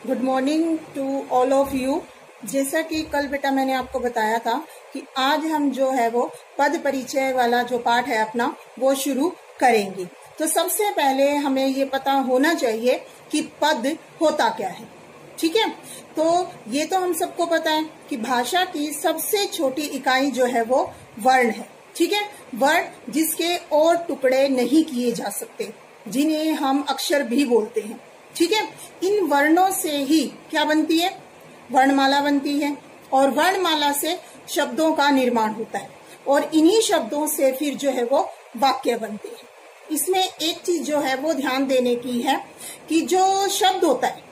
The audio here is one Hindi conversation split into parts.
Good morning to all of you. जैसा कि कल बेटा मैंने आपको बताया था कि आज हम जो है वो पद परिचय वाला जो पाठ है अपना वो शुरू करेंगे। तो सबसे पहले हमें ये पता होना चाहिए कि पद होता क्या है। ठीक है, तो ये तो हम सबको पता है कि भाषा की सबसे छोटी इकाई जो है वो वर्ण है। ठीक है, वर्ण जिसके और टुकड़े नहीं किए जा सकते, जिन्हें हम अक्षर भी बोलते हैं। ठीक है, इन वर्णों से ही क्या बनती है, वर्णमाला बनती है और वर्णमाला से शब्दों का निर्माण होता है और इन्हीं शब्दों से फिर जो है वो वाक्य बनते हैं। इसमें एक चीज जो है वो ध्यान देने की है कि जो शब्द होता है,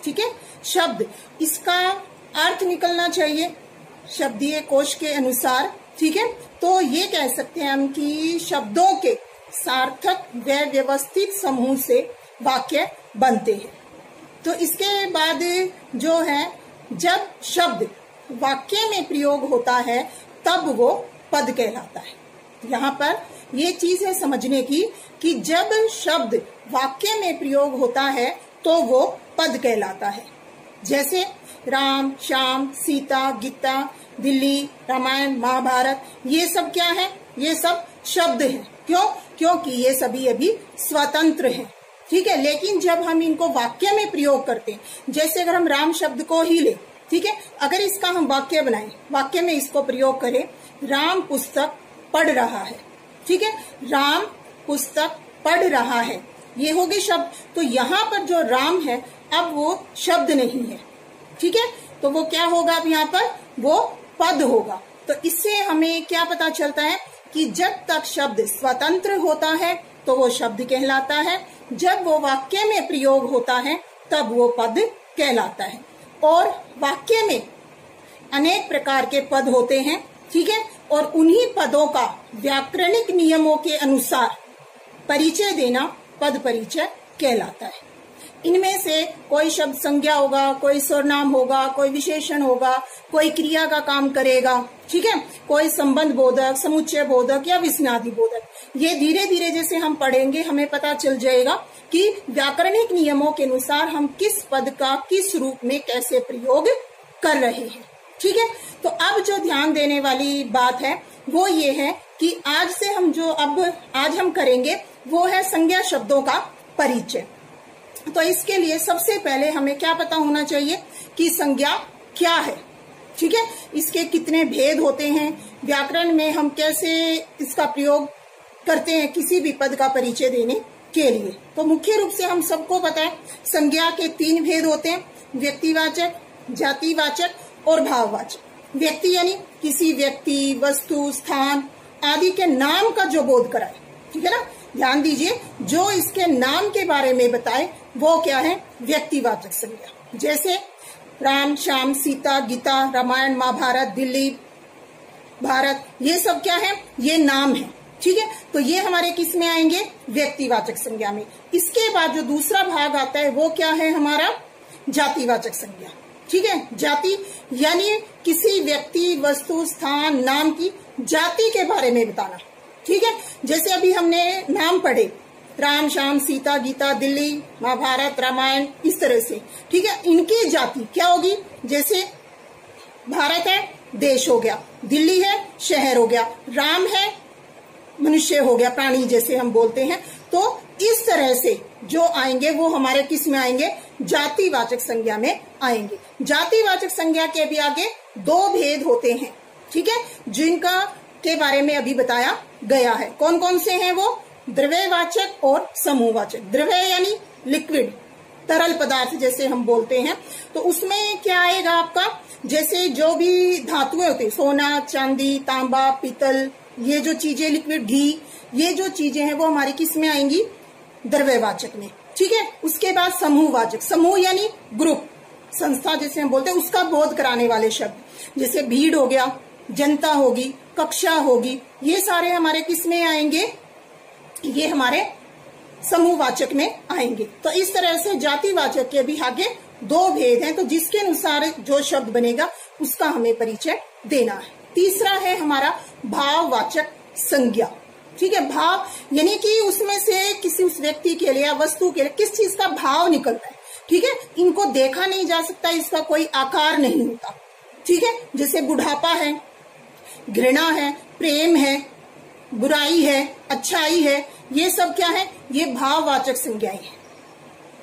ठीक है, शब्द इसका अर्थ निकलना चाहिए शब्दीय कोश के अनुसार। ठीक है, तो ये कह सकते हैं हम कि शब्दों के सार्थक व व्यवस्थित समूह से वाक्य बनते हैं। तो इसके बाद जो है जब शब्द वाक्य में प्रयोग होता है तब वो पद कहलाता है। यहाँ पर ये चीज है समझने की कि जब शब्द वाक्य में प्रयोग होता है तो वो पद कहलाता है। जैसे राम, श्याम, सीता, गीता, दिल्ली, रामायण, महाभारत, ये सब क्या है, ये सब शब्द हैं। क्यों? क्योंकि ये सभी अभी स्वतंत्र हैं। ठीक है, लेकिन जब हम इनको वाक्य में प्रयोग करते हैं, जैसे अगर हम राम शब्द को ही ले, ठीक है, अगर इसका हम वाक्य बनाएं, वाक्य में इसको प्रयोग करें, राम पुस्तक पढ़ रहा है। ठीक है, राम पुस्तक पढ़ रहा है, ये हो गए शब्द। तो यहाँ पर जो राम है अब वो शब्द नहीं है। ठीक है, तो वो क्या होगा, अब यहाँ पर वो पद होगा। तो इससे हमें क्या पता चलता है कि जब तक शब्द स्वतंत्र होता है तो वो शब्द कहलाता है, जब वो वाक्य में प्रयोग होता है तब वो पद कहलाता है। और वाक्य में अनेक प्रकार के पद होते हैं। ठीक है, और उन्हीं पदों का व्याकरणिक नियमों के अनुसार परिचय देना पद परिचय कहलाता है। इनमें से कोई शब्द संज्ञा होगा, कोई सर्वनाम होगा, कोई विशेषण होगा, कोई क्रिया का काम करेगा। ठीक है, कोई संबंध बोधक, समुच्चय बोधक या विस्मयादि बोधक। ये धीरे धीरे जैसे हम पढ़ेंगे हमें पता चल जाएगा कि व्याकरणिक नियमों के अनुसार हम किस पद का किस रूप में कैसे प्रयोग कर रहे हैं। ठीक है, तो अब जो ध्यान देने वाली बात है वो ये है कि आज से हम जो आज हम करेंगे वो है संज्ञा शब्दों का परिचय। तो इसके लिए सबसे पहले हमें क्या पता होना चाहिए कि संज्ञा क्या है। ठीक है, इसके कितने भेद होते हैं, व्याकरण में हम कैसे इसका प्रयोग करते हैं किसी भी पद का परिचय देने के लिए। तो मुख्य रूप से हम सबको पता है संज्ञा के 3 भेद होते हैं, व्यक्तिवाचक, जातिवाचक और भाववाचक। व्यक्ति यानी किसी व्यक्ति, वस्तु, स्थान आदि के नाम का जो बोध कराए। ठीक है ना, ध्यान दीजिए, जो इसके नाम के बारे में बताए वो क्या है, व्यक्तिवाचक संज्ञा। जैसे राम, श्याम, सीता, गीता, रामायण, महाभारत, दिल्ली, भारत, ये सब क्या है, ये नाम है। ठीक है, तो ये हमारे किस में आएंगे, व्यक्तिवाचक संज्ञा में। इसके बाद जो दूसरा भाग आता है वो क्या है, हमारा जातिवाचक संज्ञा। ठीक है, जाति यानी किसी व्यक्ति, वस्तु, स्थान, नाम की जाति के बारे में बताना। ठीक है, जैसे अभी हमने नाम पढ़े, राम, श्याम, सीता, गीता, दिल्ली, महाभारत, रामायण, इस तरह से। ठीक है, इनकी जाति क्या होगी, जैसे भारत है देश हो गया, दिल्ली है शहर हो गया, राम है मनुष्य हो गया, प्राणी जैसे हम बोलते हैं। तो इस तरह से जो आएंगे वो हमारे किस में आएंगे, जातिवाचक संज्ञा में आएंगे। जातिवाचक संज्ञा के भी आगे 2 भेद होते हैं। ठीक है, जिनका के बारे में अभी बताया गया है। कौन कौन से हैं वो, द्रव्यवाचक और समूहवाचक। द्रव्य यानी लिक्विड, तरल पदार्थ जैसे हम बोलते हैं। तो उसमें क्या आएगा आपका, जैसे जो भी धातुएं होती है, सोना, चांदी, तांबा, पीतल, ये जो चीजें, लिक्विड, घी, ये जो चीजें हैं वो हमारी किस में आएंगी, द्रव्यवाचक में। ठीक है, उसके बाद समूहवाचक, समूह यानी ग्रुप, संस्था जैसे हम बोलते हैं, उसका बोध कराने वाले शब्द, जैसे भीड़ हो गया, जनता होगी, कक्षा होगी, ये सारे हमारे किस में आएंगे, ये हमारे समूहवाचक में आएंगे। तो इस तरह से जातिवाचक के भी आगे 2 भेद हैं, तो जिसके अनुसार जो शब्द बनेगा उसका हमें परिचय देना है। तीसरा है हमारा भाववाचक संज्ञा। ठीक है, भाव यानी कि उसमें से किसी उस व्यक्ति के लिए या वस्तु के लिए किस चीज का भाव निकल रहा है, ठीक है, इनको देखा नहीं जा सकता, इसका कोई आकार नहीं होता। ठीक है, जैसे बुढ़ापा है, घृणा है, प्रेम है, बुराई है, अच्छाई है, ये सब क्या है, ये भाववाचक संज्ञाएं हैं।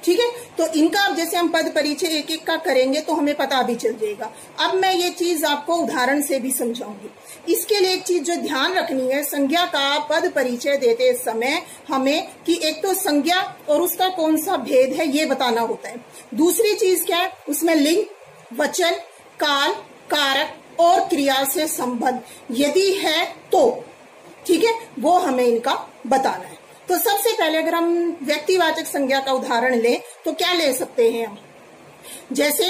ठीक है, तो इनका अब जैसे हम पद परिचय एक एक का करेंगे तो हमें पता भी चल जाएगा। अब मैं ये चीज आपको उदाहरण से भी समझाऊंगी। इसके लिए एक चीज जो ध्यान रखनी है, संज्ञा का पद परिचय देते समय हमें कि एक तो संज्ञा और उसका कौन सा भेद है ये बताना होता है। दूसरी चीज क्या है, उसमें लिंग, वचन, काल, कारक और क्रिया से संबंध यदि है तो, ठीक है, वो हमें इनका बताना है। तो सबसे पहले अगर हम व्यक्तिवाचक संज्ञा का उदाहरण लें तो क्या ले सकते हैं हम, जैसे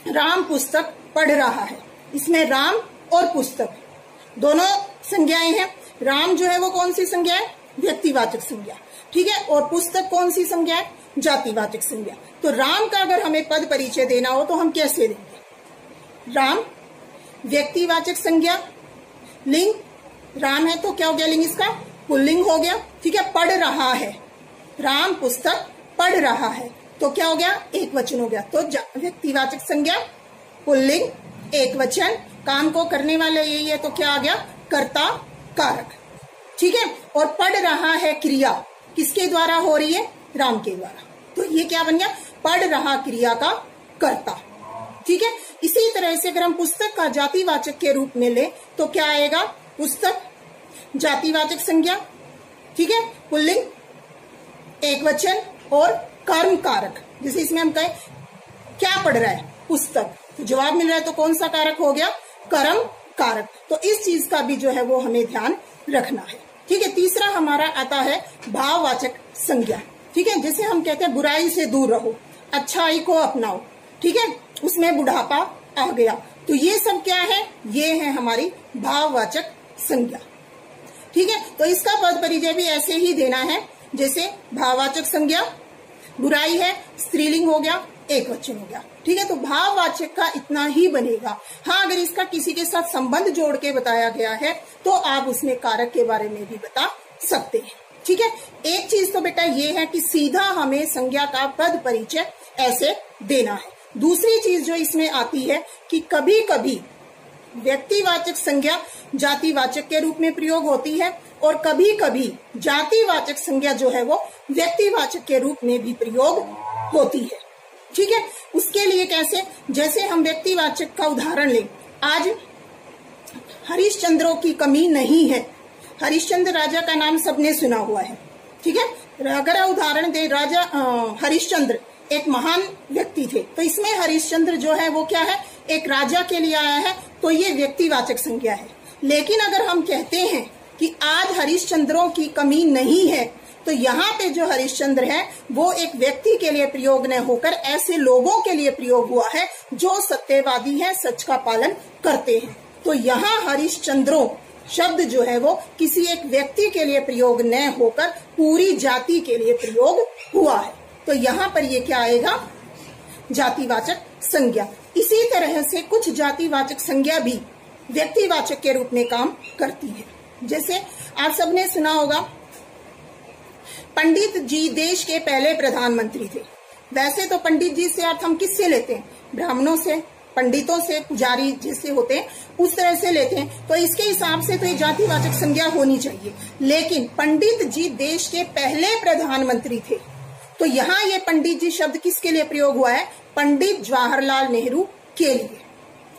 राम पुस्तक पढ़ रहा है, इसमें राम और पुस्तक दोनों संज्ञाएं हैं। राम जो है वो कौन सी संज्ञा है, व्यक्तिवाचक संज्ञा, ठीक है, और पुस्तक कौन सी संज्ञा है, जातिवाचक संज्ञा। तो राम का अगर हमें पद परिचय देना हो तो हम कैसे देंगे, राम व्यक्तिवाचक संज्ञा, लिंग, राम है तो क्या हो गया, लिंग इसका पुल्लिंग हो गया। ठीक है, पढ़ रहा है, राम पुस्तक पढ़ रहा है तो क्या हो गया, एक वचन हो गया। तो व्यक्तिवाचक संज्ञा, पुल्लिंग, एक वचन, काम को करने वाले यही है तो क्या आ गया, कर्ता, कारक। ठीक है, और पढ़ रहा है क्रिया किसके द्वारा हो रही है, राम के द्वारा, तो ये क्या बन गया, पढ़ रहा क्रिया का कर्ता। ठीक है, इसी तरह से अगर हम पुस्तक का जातिवाचक के रूप में ले तो क्या आएगा, पुस्तक जातिवाचक संज्ञा, ठीक है, पुल्लिंग, एक वचन और कर्म कारक। जैसे इसमें हम कहें क्या पढ़ रहा है, पुस्तक, तो जवाब मिल रहा है तो कौन सा कारक हो गया, कर्म कारक। तो इस चीज का भी जो है वो हमें ध्यान रखना है। ठीक है, तीसरा हमारा आता है भाववाचक संज्ञा। ठीक है, जैसे हम कहते हैं बुराई से दूर रहो, अच्छाई को अपनाओ, ठीक है, उसमें बुढ़ापा आ गया, तो ये सब क्या है, ये है हमारी भाववाचक संज्ञा। ठीक है, तो इसका पद परिचय भी ऐसे ही देना है, जैसे भाववाचक संज्ञा, बुराई है, स्त्रीलिंग हो गया, एक वचन हो गया। ठीक है, तो भाववाचक का इतना ही बनेगा। हाँ, अगर इसका किसी के साथ संबंध जोड़ के बताया गया है तो आप उसमें कारक के बारे में भी बता सकते हैं। ठीक है, एक चीज तो बेटा ये है कि सीधा हमें संज्ञा का पद परिचय ऐसे देना है। दूसरी चीज जो इसमें आती है कि कभी कभी व्यक्तिवाचक संज्ञा जातिवाचक के रूप में प्रयोग होती है और कभी कभी जातिवाचक संज्ञा जो है वो व्यक्तिवाचक के रूप में भी प्रयोग होती है। ठीक है, उसके लिए कैसे, जैसे हम व्यक्तिवाचक का उदाहरण लें, आज हरिश्चंद्रों की कमी नहीं है। हरिश्चंद्र राजा का नाम सबने सुना हुआ है। ठीक है, अगर उदाहरण दे, राजा हरिश्चंद्र एक महान व्यक्ति थे, तो इसमें हरिश्चंद्र जो है वो क्या है, एक राजा के लिए आया है, तो ये व्यक्तिवाचक संज्ञा है। लेकिन अगर हम कहते हैं कि आज हरिश्चंद्रों की कमी नहीं है, तो यहाँ पे जो हरिश्चंद्र है वो एक व्यक्ति के लिए प्रयोग न होकर ऐसे लोगों के लिए प्रयोग हुआ है जो सत्यवादी हैं, सच का पालन करते हैं। तो यहाँ हरिश्चंद्रों शब्द जो है वो किसी एक व्यक्ति के लिए प्रयोग न होकर पूरी जाति के लिए प्रयोग हुआ है। तो यहाँ पर ये क्या आएगा, जातिवाचक संज्ञा। इसी तरह से कुछ जातिवाचक संज्ञा भी व्यक्तिवाचक के रूप में काम करती है। जैसे आप सबने सुना होगा, पंडित जी देश के पहले प्रधानमंत्री थे। वैसे तो पंडित जी से अर्थ हम किससे लेते हैं, ब्राह्मणों से, पंडितों से, पुजारी जैसे होते हैं उस तरह से लेते हैं, तो इसके हिसाब से तो ये जातिवाचक संज्ञा होनी चाहिए। लेकिन पंडित जी देश के पहले प्रधानमंत्री थे, तो यहाँ ये पंडित जी शब्द किसके लिए प्रयोग हुआ है, पंडित जवाहरलाल नेहरू के लिए।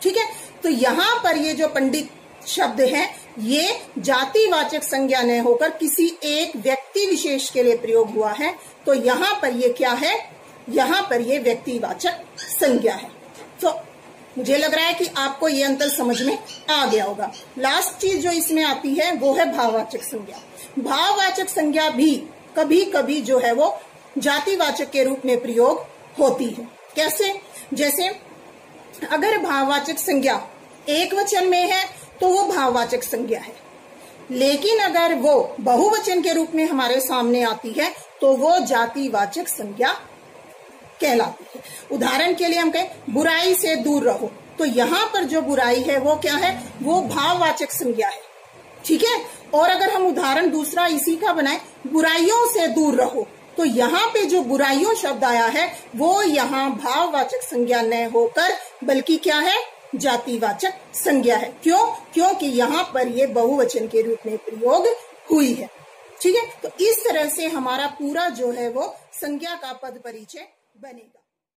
ठीक है, तो यहाँ पर ये जो पंडित शब्द है ये जातिवाचक संज्ञा न होकर किसी एक व्यक्ति विशेष के लिए प्रयोग हुआ है, तो यहाँ पर ये क्या है, यहाँ पर ये व्यक्तिवाचक संज्ञा है। तो मुझे लग रहा है कि आपको ये अंतर समझ में आ गया होगा। लास्ट चीज जो इसमें आती है वो है भाववाचक संज्ञा। भाववाचक संज्ञा भी कभी कभी जो है वो जातिवाचक के रूप में प्रयोग होती है। कैसे, जैसे अगर भाववाचक संज्ञा एक वचन में है तो वो भाववाचक संज्ञा है, लेकिन अगर वो बहुवचन के रूप में हमारे सामने आती है तो वो जातिवाचक संज्ञा कहलाती है। उदाहरण के लिए हम कहें बुराई से दूर रहो, तो यहाँ पर जो बुराई है वो क्या है, वो भाववाचक संज्ञा है। ठीक है, और अगर हम उदाहरण दूसरा इसी का बनाएं, बुराइयों से दूर रहो, तो यहाँ पे जो बुराइयों शब्द आया है वो यहाँ भाववाचक संज्ञा न होकर बल्कि क्या है, जातिवाचक संज्ञा है। क्यों? क्योंकि यहाँ पर ये बहुवचन के रूप में प्रयोग हुई है। ठीक है, तो इस तरह से हमारा पूरा जो है वो संज्ञा का पद परिचय बनेगा।